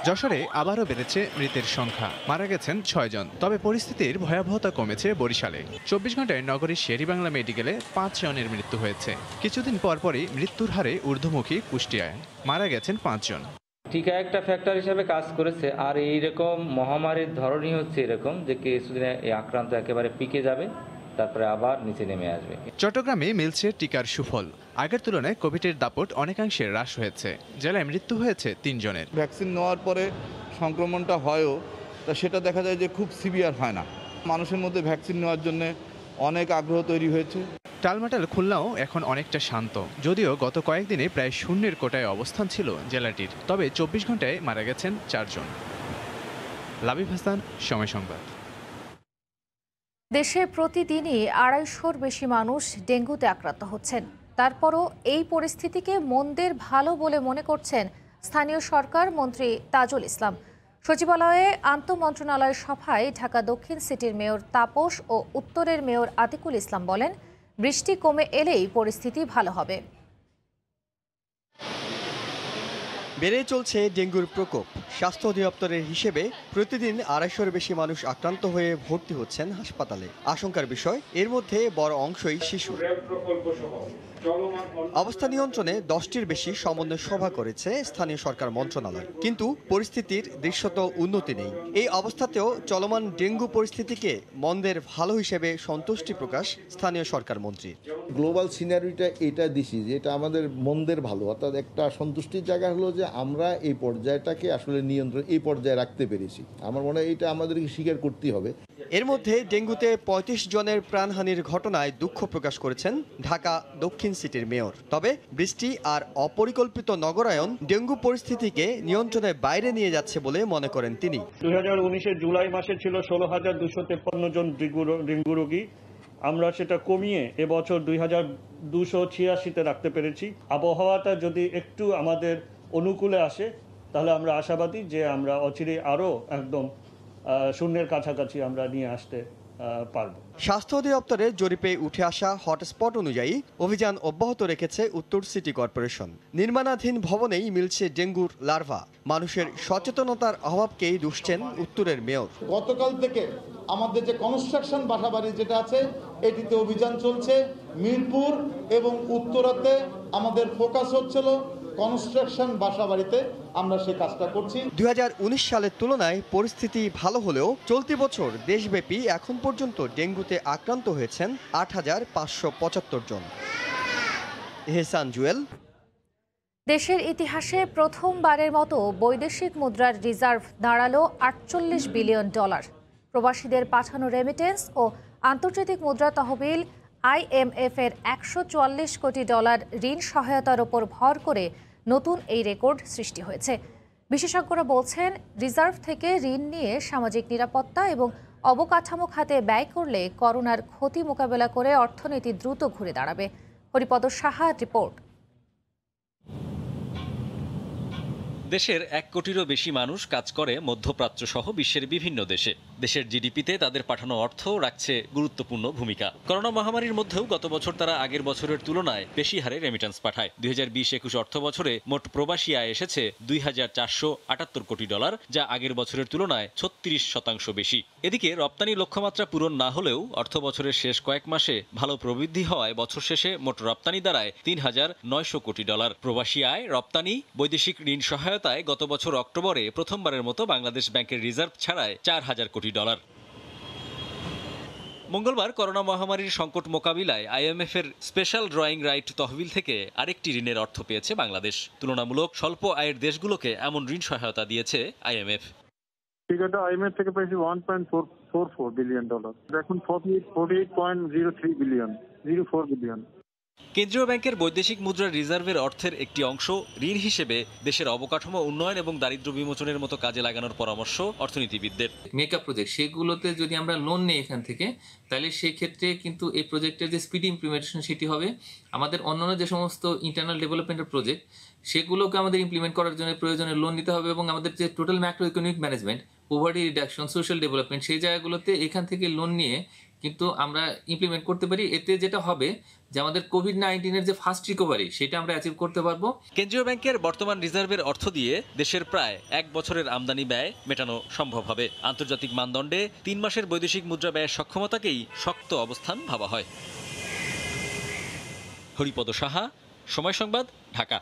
যশোরে আবারও বেড়েছে মৃতের সংখ্যা, মারা গেছেন 6 জন। তবে পরিস্থিতির ভয়াবহতা কমেছে বরিশালে। 24 ঘন্টায় নগরীর শেরেবাংলা মেডিকেলে 5 জনের মৃত্যু হয়েছে। কিছুদিন পরপরই মৃত্যুর হারে ঊর্ধ্বমুখী কুষ্টিয়ায়, মারা গেছেন 5 জন। টিকা একটা ফ্যাক্টর হিসেবে কাজ করেছে। আর এইরকম মহামারীর ধরনই হচ্ছে এরকম যে কিছুদিনে এই আক্রান্ত একেবারে পিকে যাবে, তারপরে আবার নিচে নেমে আসবে। চট্টগ্রামে মিলছে টিকার সুফল। আগের তুলনায় কোভিডের দাপট অনেকাংশে হ্রাস হয়েছে। জেলায় মৃত্যু হয়েছে 3 জনের। ভ্যাকসিন নেওয়ার পরে সংক্রমণটা হয়ও, তা সেটা দেখা যায় যে খুব সিভিয়ার হয় না। মানুষের মধ্যে ভ্যাকসিন নেওয়ার জন্য অনেক আগ্রহ তৈরি হয়েছে। টালমাটাল খুলনাও এখন অনেকটা শান্ত, যদিও গত কয়েকদিনে প্রায় শূন্যের কোটায় অবস্থান ছিল জেলাটির। তবে 24 ঘন্টায় মারা গেছেন 4 জন। লাবিব হাসান, সময় সংবাদ। দেশে প্রতিদিনই 250-র বেশি মানুষ ডেঙ্গুতে আক্রান্ত হচ্ছেন। তারপরও এই পরিস্থিতিকে মন্দের ভালো বলে মনে করছেন স্থানীয় সরকার মন্ত্রী তাজুল ইসলাম। সচিবালয়ে আন্তঃমন্ত্রণালয় সভায় ঢাকা দক্ষিণ সিটির মেয়র তাপস ও উত্তরের মেয়র আতিকুল ইসলাম বলেন, বৃষ্টি কমে এলেই পরিস্থিতি ভালো হবে। বেড়ে চলছে ডেঙ্গুর প্রকোপ। স্বাস্থ্য অধিদপ্তরের হিসেবে প্রতিদিন 250-র বেশি মানুষ আক্রান্ত হয়ে ভর্তি হচ্ছেন হাসপাতালে। আশঙ্কার বিষয়, এর মধ্যে বড় অংশই শিশু। অবস্থা নিয়ন্ত্রণে 10টির বেশি সমন্বয় সভা করেছে স্থানীয় সরকার মন্ত্রণালয়, কিন্তু পরিস্থিতির দৃশ্যত উন্নতি নেই। এই অবস্থাতেও চলমান ডেঙ্গু পরিস্থিতিকে মন্দের ভালো হিসেবে সন্তুষ্টি প্রকাশ স্থানীয় সরকার মন্ত্রী। গ্লোবাল সিনারিটা এটা দিছি যে এটা আমাদের মন্দের ভালো, অর্থাৎ একটা সন্তুষ্টির জায়গা হলো যে আমরা এই পর্যায়টাকে আসলে নিয়ন্ত্রণ এই পর্যায়ে রাখতে পেরেছি। আমার মনে হয় এটা আমাদেরকে স্বীকার করতেই হবে। এর মধ্যে ডেঙ্গুতে 35 জনের প্রাণহানির ঘটনায় দুঃখ প্রকাশ করেছেন ঢাকা দক্ষিণ সিটির মেয়র। তবে বৃষ্টি আর অপরিকল্পিত নগরায়ন ডেঙ্গু পরিস্থিতিকে নিয়ন্ত্রণের বাইরে নিয়ে যাচ্ছে বলে মনে করেন তিনি। 2019-এর জুলাই মাসে ছিল 16,253 জন ডেঙ্গু রোগী। আমরা সেটা কমিয়ে এবছর 2,286-তে রাখতে পেরেছি। আবহাওয়াটা যদি একটু আমাদের অনুকূলে আসে তাহলে আমরা আশাবাদী যে আমরা অচিরে আরও একদম শূন্যের কাছাকাছি আমরা নিয়ে আসতে পারব। স্বাস্থ্য অধিদপ্তরের জরিপে উঠে আসা হটস্পট অনুযায়ী অভিযান অব্যাহত রেখেছে উত্তর সিটি কর্পোরেশন। নির্মাণাধীন ভবনেই মিলছে ডেঙ্গুর লার্ভা। মানুষের সচেতনতার অভাবকেই দুষছেন উত্তরের মেয়র। গতকাল থেকে আমাদের যে কনস্ট্রাকশন বাসাবাড়ি যেটা আছে এটিতে অভিযান চলছে। মিরপুর এবং উত্তরাতে আমাদের ফোকাস হচ্ছিল কনস্ট্রাকশন বাসাবাড়িতে, আমরা সেই কাজটা করছি। 2019 সালের তুলনায় পরিস্থিতি ভালো হলেও চলতি বছর দেশব্যাপী এখন পর্যন্ত ডেঙ্গুতে আক্রান্ত হয়েছেন 8,575 জন। এহসান জুয়েল। দেশের ইতিহাসে প্রথমবারের মতো বৈদেশিক মুদ্রার রিজার্ভ দাঁড়ালো $48 বিলিয়ন। প্রবাসীদের পাঠানো রেমিটেন্স ও আন্তর্জাতিক মুদ্রা তহবিল IMF এর $144 কোটি ঋণ সহায়তার উপর ভর করে নতুন এই রেকর্ড সৃষ্টি হয়েছে। বিশেষজ্ঞরা বলছেন, রিজার্ভ থেকে ঋণ নিয়ে সামাজিক নিরাপত্তা এবং অবকাঠামো খাতে ব্যয় করলে করোনার ক্ষতি মোকাবেলা করে অর্থনীতি দ্রুত ঘুরে দাঁড়াবে। হরিপদ সাহার রিপোর্ট। দেশের 1 কোটিরও বেশি মানুষ কাজ করে মধ্যপ্রাচ্য সহ বিশ্বের বিভিন্ন দেশে। দেশের জিডিপিতে তাদের পাঠানো অর্থ রাখছে গুরুত্বপূর্ণ ভূমিকা। করোনা মহামারীর মধ্যেও গত বছর তারা আগের বছরের তুলনায় বেশি হারে রেমিটেন্স পাঠায়। 2020-21 অর্থ বছরে মোট প্রবাসী আয় এসেছে $2,478 কোটি, যা আগের বছরের তুলনায় 36% বেশি। এদিকে রপ্তানি লক্ষ্যমাত্রা পূরণ না হলেও অর্থ বছরের শেষ কয়েক মাসে ভালো প্রবৃদ্ধি হওয়ায় বছর শেষে মোট রপ্তানি দাঁড়ায় $3,900 কোটি। প্রবাসী আয়, রপ্তানি, বৈদেশিক ঋণ সহায়তা গত বছর অক্টোবরে প্রথমবারের মতো বাংলাদেশ ব্যাংকের রিজার্ভ ছাড়ায় $4,000 কোটি। মঙ্গলবার করোনা মহামারীর সংকট মোকাবিলায় IMF এর স্পেশাল ড্রয়িং রাইট তহবিল থেকে আরেকটি ঋণের অর্থ পেয়েছে বাংলাদেশ। তুলনামূলক স্বল্প আয়ের দেশগুলোকে এমন ঋণ সহায়তা দিয়েছে IMF। টিকাটা IMF থেকে পেয়েছি $1.44 বিলিয়ন, এখন 48.03 বিলিয়ন, 04 বিলিয়ন। কেন্দ্রীয় ব্যাংকের বৈদেশিক মুদ্রার রিজার্ভের অর্থের একটি অংশ ঋণ হিসেবে দেশের অবকাঠামো উন্নয়ন এবং দারিদ্র্য বিমোচনের মতো কাজে লাগানোর পরামর্শ অর্থনীতিবিদদের। মেগা প্রজেক্ট সেগুলোতে যদি আমরা লোন নেই এখান থেকে, তাহলে সেই ক্ষেত্রে কিন্তু এই প্রজেক্টের যে স্পিড ইমপ্লিমেন্টেশন সেটি হবে। আমাদের অন্যান্য যে সমস্ত ইন্টারনাল ডেভেলপমেন্টের প্রজেক্ট সেগুলোকে আমাদের ইমপ্লিমেন্ট করার জন্য প্রয়োজনে লোন নিতে হবে, এবং আমাদের যে total macro economic management, poverty reduction, social development, সেই জায়গাগুলোতে এখান থেকে লোন নিয়ে কিন্তু আমরা ইমপ্লিমেন্ট করতে পারি। এতে যেটা হবে যে আমাদের কোভিড-19 যে ফার্স্ট রিকভারি সেটা আমরা অ্যাচিভ করতে পারবো। কেন্দ্রীয় ব্যাংকের বর্তমান রিজার্ভের অর্থ দিয়ে দেশের প্রায় 1 বছরের আমদানি ব্যয় মেটানো সম্ভব হবে। আন্তর্জাতিক মানদণ্ডে 3 মাসের বৈদেশিক মুদ্রা ব্যয়ের সক্ষমতাকেই শক্ত অবস্থান ভাবা হয়। হরিপদ সাহা, সময় সংবাদ, ঢাকা।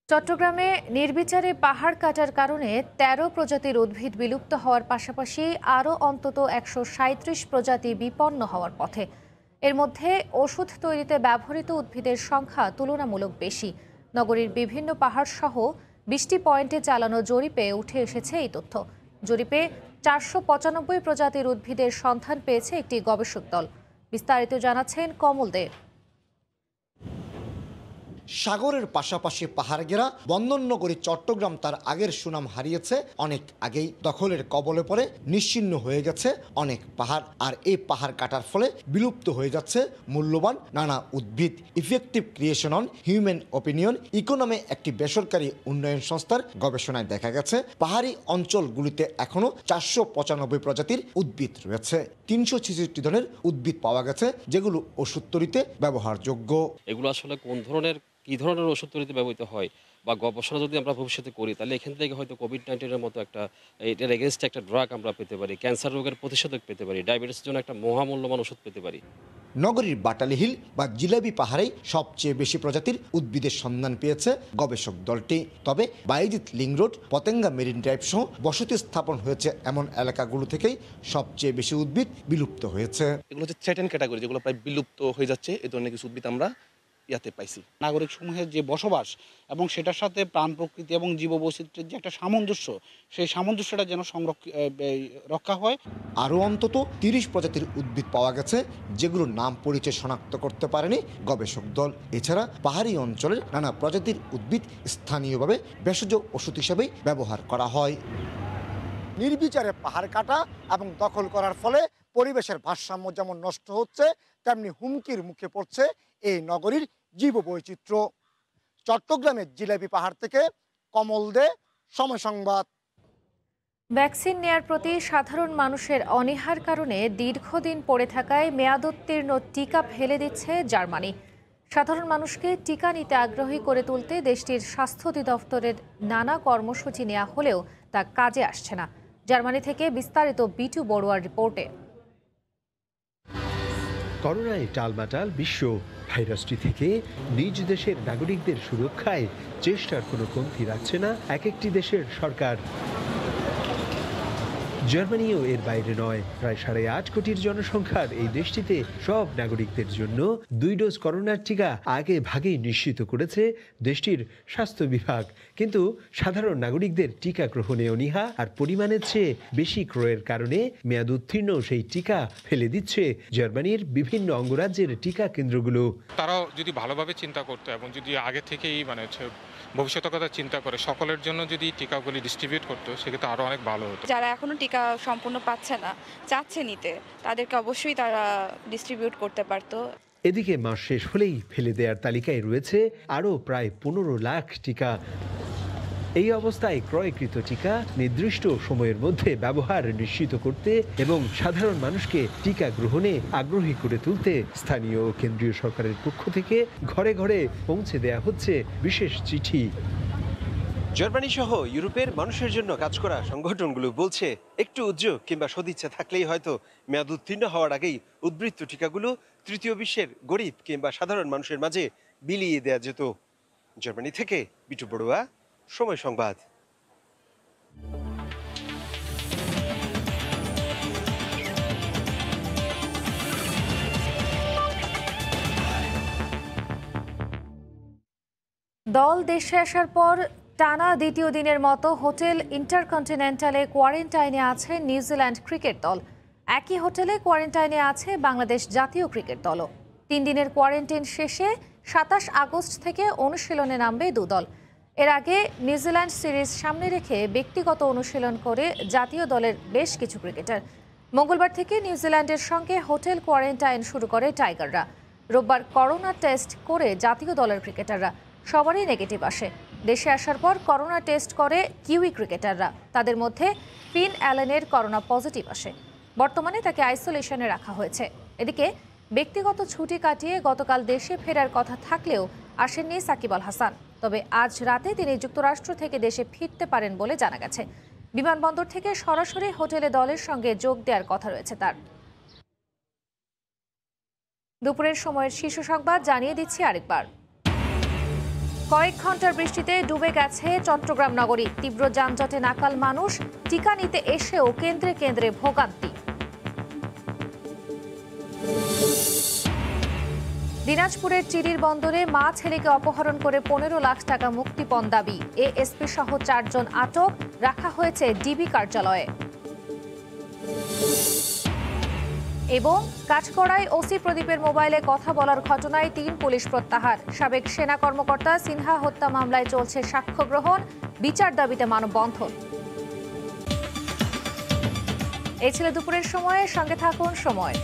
চট্টগ্রামে নির্বিচারে পাহাড় কাটার কারণে 13 প্রজাতির উদ্ভিদ বিলুপ্ত হওয়ার পাশাপাশি আরও অন্তত 137 প্রজাতি বিপন্ন হওয়ার পথে। এর মধ্যে ওষুধ তৈরিতে ব্যবহৃত উদ্ভিদের সংখ্যা তুলনামূলক বেশি। নগরীর বিভিন্ন পাহাড় সহ 20টি পয়েন্টে চালানো জরিপে উঠে এসেছে এই তথ্য। জরিপে 495 প্রজাতির উদ্ভিদের সন্ধান পেয়েছে একটি গবেষক দল। বিস্তারিত জানাচ্ছেন কমল দে। সাগরের পাশাপাশি পাহাড় ঘেরা বন্দরনগরী চট্টগ্রাম তার আগের সুনাম হারিয়েছে অনেক আগেই। দখলের কবলে পড়ে নিশ্চিহ্ন হয়ে গেছে অনেক পাহাড়, আর এই পাহাড় কাটার ফলে বিলুপ্ত হয়ে যাচ্ছে মূল্যবান নানা উদ্ভিদ। Effective creation on human opinion economy একটি বেসরকারি উন্নয়ন সংস্থার গবেষণায় দেখা গেছে পাহাড়ি অঞ্চলগুলিতে এখনো 495 প্রজাতির উদ্ভিদ রয়েছে। 366 ধরনের উদ্ভিদ পাওয়া গেছে যেগুলো ওষুধ তৈরিতে ব্যবহারযোগ্য। এগুলো আসলে কি ধরনের ওষুধ তৈরিতে ব্যবহৃত হয় বা গবেষণা যদি আমরা ভবিষ্যতে করি তাহলে এখান থেকে হয়তো কোভিড-19 মতো এটার এগেনস্টে একটা ড্রাগ আমরা পেতে পারি, ক্যান্সার রোগের প্রতিষেধক পেতে পারি, ডায়াবেটিসের জন্য একটা মহামূল্যবান ওষুধ পেতে পারি। নগরীর বাটালি হিল বা জিলাবি পাহাড়েই সবচেয়ে বেশি প্রজাতির উদ্ভিদের সন্ধান পেয়েছে গবেষক দলটি। তবে Bayezid link road, Patenga marine drive সহ বসতি স্থাপন হয়েছে এমন এলাকাগুলো থেকেই সবচেয়ে বেশি উদ্ভিদ বিলুপ্ত হয়েছে। এগুলো হচ্ছে থ্রেটেন ক্যাটাগরি, যেগুলো প্রায় বিলুপ্ত হয়ে যাচ্ছে। এই ধরনের কিছু উদ্ভিদ আমরা ইয়াতে পাইছি। নাগরিক সমূহের যে বসবাস এবং সেটার সাথে প্রাণ প্রকৃতি এবং জীববৈচিত্র্যের যে একটা সামঞ্জস্য, সেই সামঞ্জস্যটা যেন রক্ষা হয়। আরও অন্তত 30 প্রজাতির উদ্ভিদ পাওয়া গেছে যেগুলোর নাম পরিচয় শনাক্ত করতে পারেনি গবেষক দল। এছাড়া পাহাড়ি অঞ্চলের নানা প্রজাতির উদ্ভিদ স্থানীয়ভাবে ভেষজ ওষুধ হিসেবেই ব্যবহার করা হয়। নির্বিচারে পাহাড় কাটা এবং দখল করার ফলে পরিবেশের ভারসাম্য যেমন নষ্ট হচ্ছে, তেমনি হুমকির মুখে পড়ছে এই নগরীর জীববৈচিত্র্য। চট্টগ্রামের জিলাপি পাহাড় থেকে কমল দে, সময় সংবাদ। ভ্যাকসিন নেয়ার প্রতি সাধারণ মানুষের অনীহার কারণে দীর্ঘদিন পড়ে থাকায় মেয়াদোত্তীর্ণ টিকা ফেলে দিচ্ছে জার্মানি। সাধারণ মানুষকে টিকা নিতে আগ্রহী করে তুলতে দেশটির স্বাস্থ্য অধিদপ্তরের নানা কর্মসূচি নেওয়া হলেও তা কাজে আসছে না। জার্মানি থেকে বিস্তারিত বিটু বড়ুয়ার রিপোর্টে। করোনায় টালমাটাল বিশ্ব, ভাইরাসটি থেকে নিজ দেশের নাগরিকদের সুরক্ষায় চেষ্টার কোনো কমতি রাখছে না এক একটি দেশের সরকার। জার্মানিও এর বাইরে নয়। প্রায় 8.5 কোটির জনসংখ্যার এই দেশটিতে সব নাগরিকদের জন্য 2 ডোজ করোনার টিকা আগে ভাগেই নিশ্চিত করেছে দেশটির স্বাস্থ্য বিভাগ। কিন্তু সাধারণ নাগরিকদের টিকা গ্রহণে অনীহা আর পরিমাণের চেয়ে বেশি ক্রয়ের কারণে মেয়াদ উত্তীর্ণ সেই টিকা ফেলে দিচ্ছে জার্মানির বিভিন্ন অঙ্গরাজ্যের টিকা কেন্দ্রগুলো। তারাও যদি ভালোভাবে চিন্তা করতো এবং যদি আগে থেকেই ভবিষ্যতের কথা চিন্তা করে সকলের জন্য যদি টিকাগুলি ডিস্ট্রিবিউট করতো সেক্ষেত্রে আরও অনেক ভালো হতো। যারা এখনো টিকা সম্পূর্ণ পাচ্ছে না, চাচ্ছে নিতে, তাদেরকে অবশ্যই তারা ডিস্ট্রিবিউট করতে পারতো। এদিকে মাস শেষ হলেই ফেলে দেওয়ার তালিকায় রয়েছে আরও প্রায় 15 লাখ টিকা। এই অবস্থায় ক্রয়কৃত টিকা নির্দিষ্ট সময়ের মধ্যে ব্যবহার নিশ্চিত করতে এবং সাধারণ মানুষকে টিকা গ্রহণে আগ্রহী করে তুলতে স্থানীয় ও কেন্দ্রীয় সরকারের পক্ষ থেকে ঘরে ঘরে পৌঁছে দেয়া হচ্ছে বিশেষ চিঠি। জার্মানি সহ ইউরোপের মানুষের জন্য কাজ করা সংগঠনগুলো বলছে একটু উদ্যোগ কিংবা সদিচ্ছা থাকলেই হয়তো মেয়াদ উত্তীর্ণ হওয়ার আগেই উদ্বৃত্ত টিকাগুলো তৃতীয় বিশ্বের গরিব কিংবা সাধারণ মানুষের মাঝে বিলিয়ে দেয়া যেত। জার্মানি থেকে বিটু বড়ুয়া, সময় সংবাদ। দল দেশে আসার পর টানা দ্বিতীয় দিনের মতো হোটেল ইন্টারকন্টিনেন্টালে কোয়ারেন্টাইনে আছে নিউজিল্যান্ড ক্রিকেট দল। একই হোটেলে কোয়ারেন্টাইনে আছে বাংলাদেশ জাতীয় ক্রিকেট দলও। 3 দিনের কোয়ারেন্টাইন শেষে 27 আগস্ট থেকে অনুশীলনে নামবে দুদল। এর আগে নিউজিল্যান্ড সিরিজ সামনে রেখে ব্যক্তিগত অনুশীলন করে জাতীয় দলের বেশ কিছু ক্রিকেটার। মঙ্গলবার থেকে নিউজিল্যান্ডের সঙ্গে হোটেল কোয়ারেন্টাইন শুরু করে টাইগাররা। রোববার করোনা টেস্ট করে জাতীয় দলের ক্রিকেটাররা, সবারই নেগেটিভ আসে। দেশে আসার পর করোনা টেস্ট করে কিউই ক্রিকেটাররা, তাদের মধ্যে ফিন অ্যালেনের করোনা পজিটিভ আসে। বর্তমানে তাকে আইসোলেশনে রাখা হয়েছে। এদিকে ব্যক্তিগত ছুটি কাটিয়ে গতকাল দেশে ফেরার কথা থাকলেও আসেননি সাকিব আল হাসান। তবে আজ রাতে তিনি যুক্তরাষ্ট্র থেকে দেশে ফিরতে পারেন বলে জানা গেছে। বিমানবন্দর থেকে সরাসরি হোটেলে দলের সঙ্গে যোগ দেওয়ার কথা রয়েছে তার। দুপুরের সময়ের শীর্ষ সংবাদ জানিয়ে দিচ্ছি আরেকবার। কয়েক ঘন্টার বৃষ্টিতে ডুবে গেছে চট্টগ্রাম নগরী। তীব্র যানজটে নাকাল মানুষ, টিকা নিতে এসেও কেন্দ্রে কেন্দ্রে ভোগান্তি। দিনাজপুরের চিরির বন্দরে মা ছেলেকে অপহরণ করে 15 লাখ টাকা মুক্তিপণ দাবি। এএসপি সহ 4 জন আটক, রাখা হয়েছে ডিবি কার্যালয়ে। এবং কাঠগড়ায় ওসি প্রদীপের মোবাইলে কথা বলার ঘটনায় 3 পুলিশ প্রত্যাহার। সাবেক সেনা কর্মকর্তা সিনহা হত্যা মামলায় চলছে সাক্ষ্য গ্রহণ, বিচার দাবিতে মানববন্ধন। এই ছিল দুপুরের সময়ে, সঙ্গে থাকুন সময়।